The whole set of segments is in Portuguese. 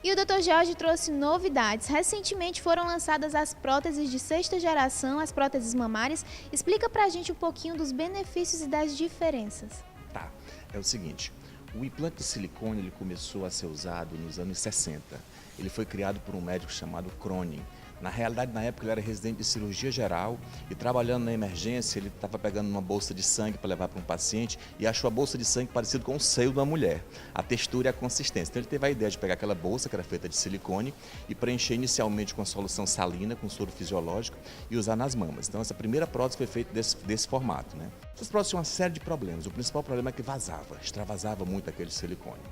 E o Dr. Jorge trouxe novidades. Recentemente foram lançadas as próteses de sexta geração, as próteses mamárias. Explica pra gente um pouquinho dos benefícios e das diferenças. Tá, é o seguinte, o implante de silicone ele começou a ser usado nos anos 60. Ele foi criado por um médico chamado Cronin. Na realidade, na época, ele era residente de cirurgia geral e trabalhando na emergência, ele estava pegando uma bolsa de sangue para levar para um paciente e achou a bolsa de sangue parecida com o seio de uma mulher, a textura e a consistência. Então ele teve a ideia de pegar aquela bolsa que era feita de silicone e preencher inicialmente com a solução salina, com soro fisiológico e usar nas mamas. Então essa primeira prótese foi feita desse formato, né? Essas próteses tinham uma série de problemas. O principal problema é que vazava, extravasava muito aquele silicone.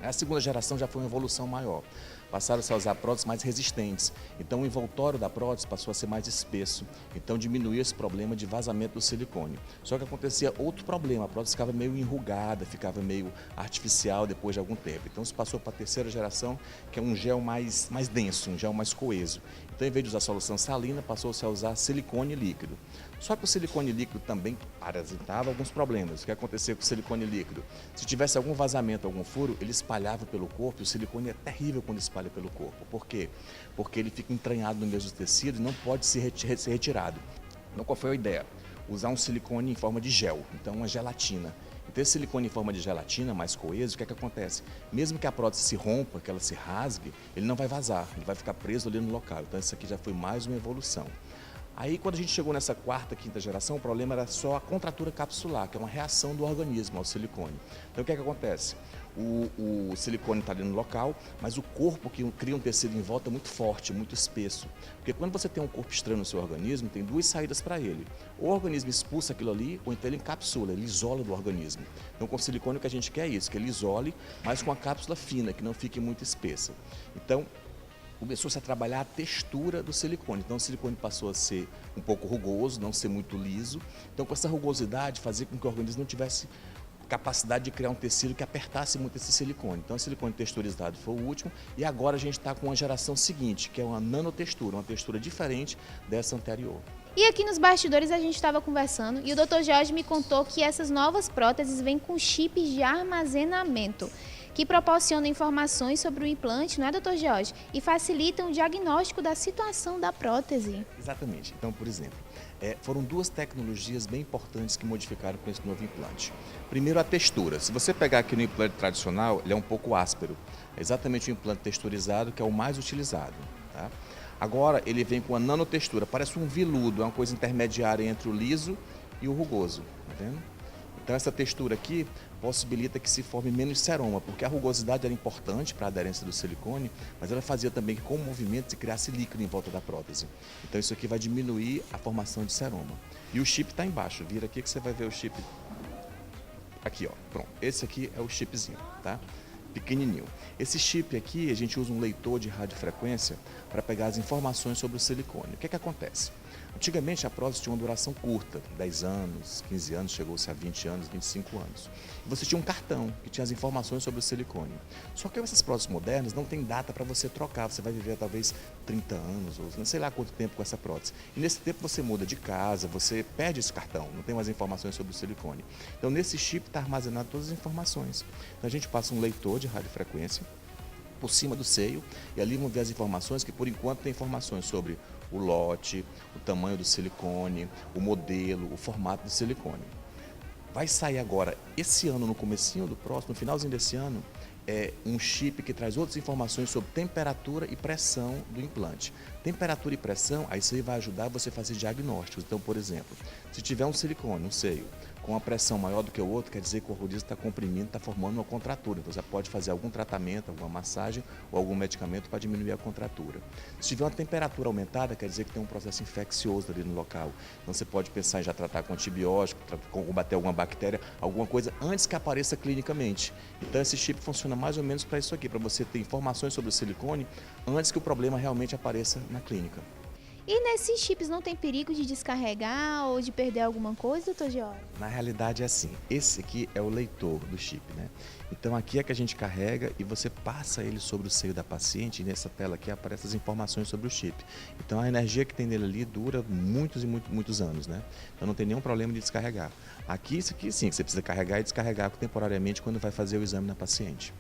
A segunda geração já foi uma evolução maior. Passaram-se a usar próteses mais resistentes. Então o envoltório da prótese passou a ser mais espesso. Então diminuiu esse problema de vazamento do silicone. Só que acontecia outro problema, a prótese ficava meio enrugada, ficava meio artificial depois de algum tempo. Então se passou para a terceira geração, que é um gel mais denso, um gel mais coeso. Então, em vez de usar solução salina, passou-se a usar silicone líquido. Só que o silicone líquido também parasitava alguns problemas. O que acontecia com o silicone líquido? Se tivesse algum vazamento, algum furo, ele espalhava pelo corpo, e o silicone é terrível quando espalha pelo corpo. Por quê? Porque ele fica entranhado no mesmo tecido e não pode ser retirado. Então, qual foi a ideia? Usar um silicone em forma de gel, então uma gelatina. Então, esse silicone em forma de gelatina, mais coeso, o que é que acontece? Mesmo que a prótese se rompa, que ela se rasgue, ele não vai vazar, ele vai ficar preso ali no local. Então, isso aqui já foi mais uma evolução. Aí, quando a gente chegou nessa quarta, quinta geração, o problema era só a contratura capsular, que é uma reação do organismo ao silicone. Então, o que é que acontece? O silicone está ali no local, mas o corpo que cria um tecido em volta é muito forte, muito espesso. Porque quando você tem um corpo estranho no seu organismo, tem duas saídas para ele. Ou o organismo expulsa aquilo ali, ou então ele encapsula, ele isola do organismo. Então, com o silicone, o que a gente quer é isso, que ele isole, mas com a cápsula fina, que não fique muito espessa. Então, começou-se a trabalhar a textura do silicone. Então o silicone passou a ser um pouco rugoso, não ser muito liso. Então com essa rugosidade fazia com que o organismo não tivesse capacidade de criar um tecido que apertasse muito esse silicone. Então o silicone texturizado foi o último e agora a gente está com a geração seguinte, que é uma nanotextura, uma textura diferente dessa anterior. E aqui nos bastidores a gente estava conversando e o Dr. Jorge me contou que essas novas próteses vêm com chips de armazenamento, que proporcionam informações sobre o implante, não é, Dr. Jorge? E facilitam o diagnóstico da situação da prótese. Exatamente. Então, por exemplo, foram duas tecnologias bem importantes que modificaram com esse novo implante. Primeiro, a textura. Se você pegar aqui no implante tradicional, ele é um pouco áspero. É exatamente o implante texturizado que é o mais utilizado. Tá? Agora, ele vem com a nanotextura. Parece um veludo, é uma coisa intermediária entre o liso e o rugoso. Tá vendo? Então essa textura aqui possibilita que se forme menos seroma, porque a rugosidade era importante para a aderência do silicone, mas ela fazia também que com o movimento se criasse líquido em volta da prótese. Então isso aqui vai diminuir a formação de seroma. E o chip está embaixo, vira aqui que você vai ver o chip. Aqui, ó, pronto. Esse aqui é o chipzinho, tá? Pequenininho. Esse chip aqui, a gente usa um leitor de radiofrequência para pegar as informações sobre o silicone. O que é que acontece? Antigamente a prótese tinha uma duração curta, 10 anos, 15 anos, chegou-se a 20 anos, 25 anos. E você tinha um cartão que tinha as informações sobre o silicone. Só que essas próteses modernas não tem data para você trocar, você vai viver talvez 30 anos, ou não sei lá quanto tempo com essa prótese. E nesse tempo você muda de casa, você perde esse cartão, não tem mais informações sobre o silicone. Então nesse chip está armazenado todas as informações. Então a gente passa um leitor de radiofrequência por cima do seio e ali vão ver as informações que por enquanto tem informações sobre o lote, o tamanho do silicone, o modelo, o formato do silicone. Vai sair agora, esse ano, no comecinho do próximo, no finalzinho desse ano, um chip que traz outras informações sobre temperatura e pressão do implante. Temperatura e pressão, aí isso aí vai ajudar você a fazer diagnósticos. Então, por exemplo, se tiver um silicone, um seio, com uma pressão maior do que o outro, quer dizer que o organismo está comprimindo, está formando uma contratura. Então, você pode fazer algum tratamento, alguma massagem ou algum medicamento para diminuir a contratura. Se tiver uma temperatura aumentada, quer dizer que tem um processo infeccioso ali no local. Então, você pode pensar em já tratar com antibiótico, combater alguma bactéria, alguma coisa antes que apareça clinicamente. Então, esse chip funciona mais ou menos para isso aqui, para você ter informações sobre o silicone antes que o problema realmente apareça na clínica. E nesses chips não tem perigo de descarregar ou de perder alguma coisa, doutor Jorge? Na realidade é assim, esse aqui é o leitor do chip, né? Então aqui é que a gente carrega e você passa ele sobre o seio da paciente e nessa tela aqui aparecem as informações sobre o chip. Então a energia que tem nele ali dura muitos e muitos anos, né? Então não tem nenhum problema de descarregar. Aqui, isso aqui sim, que você precisa carregar e descarregar temporariamente quando vai fazer o exame na paciente.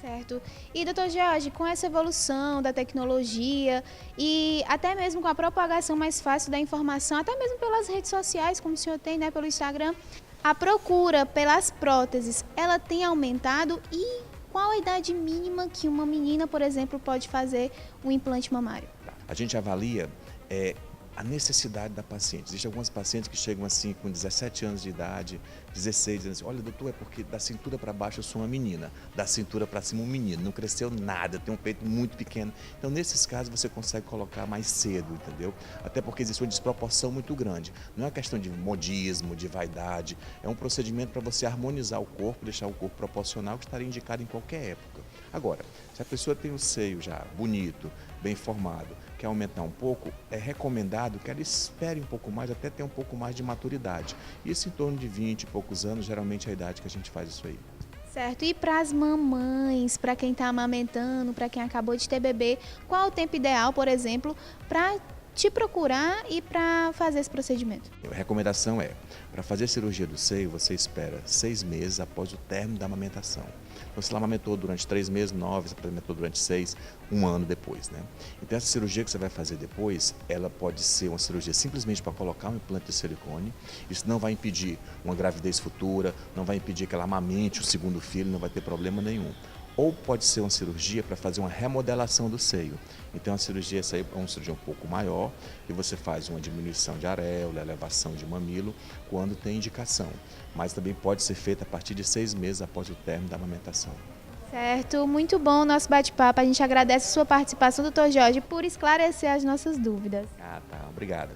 Certo. E, doutor Jorge, com essa evolução da tecnologia e até mesmo com a propagação mais fácil da informação, até mesmo pelas redes sociais, como o senhor tem, né, pelo Instagram, a procura pelas próteses, ela tem aumentado e qual a idade mínima que uma menina, por exemplo, pode fazer um implante mamário? A gente avalia a necessidade da paciente. Existem algumas pacientes que chegam assim com 17 anos de idade, 16, dizendo assim, olha doutor, é porque da cintura para baixo eu sou uma menina, da cintura para cima um menino, não cresceu nada, tem um peito muito pequeno. Então nesses casos você consegue colocar mais cedo, entendeu? Até porque existe uma desproporção muito grande. Não é uma questão de modismo, de vaidade, é um procedimento para você harmonizar o corpo, deixar o corpo proporcional que estaria indicado em qualquer época. Agora, se a pessoa tem um seio já bonito, bem formado, quer aumentar um pouco, é recomendado que ela espere um pouco mais, até ter um pouco mais de maturidade. Isso em torno de 20 e poucos anos, geralmente é a idade que a gente faz isso aí. Certo. E para as mamães, para quem está amamentando, para quem acabou de ter bebê, qual é o tempo ideal, por exemplo, para te procurar e para fazer esse procedimento? A recomendação é, para fazer cirurgia do seio, você espera 6 meses após o término da amamentação. Então, se ela amamentou durante 3 meses, 9, se ela amamentou durante 6, 1 ano depois, né? Então, essa cirurgia que você vai fazer depois, ela pode ser uma cirurgia simplesmente para colocar um implante de silicone. Isso não vai impedir uma gravidez futura, não vai impedir que ela amamente o segundo filho, não vai ter problema nenhum. Ou pode ser uma cirurgia para fazer uma remodelação do seio. Então a cirurgia, essa aí é uma cirurgia um pouco maior e você faz uma diminuição de areola, elevação de mamilo, quando tem indicação. Mas também pode ser feita a partir de 6 meses após o término da amamentação. Certo, muito bom o nosso bate-papo. A gente agradece a sua participação, doutor Jorge, por esclarecer as nossas dúvidas. Ah, tá. Obrigado.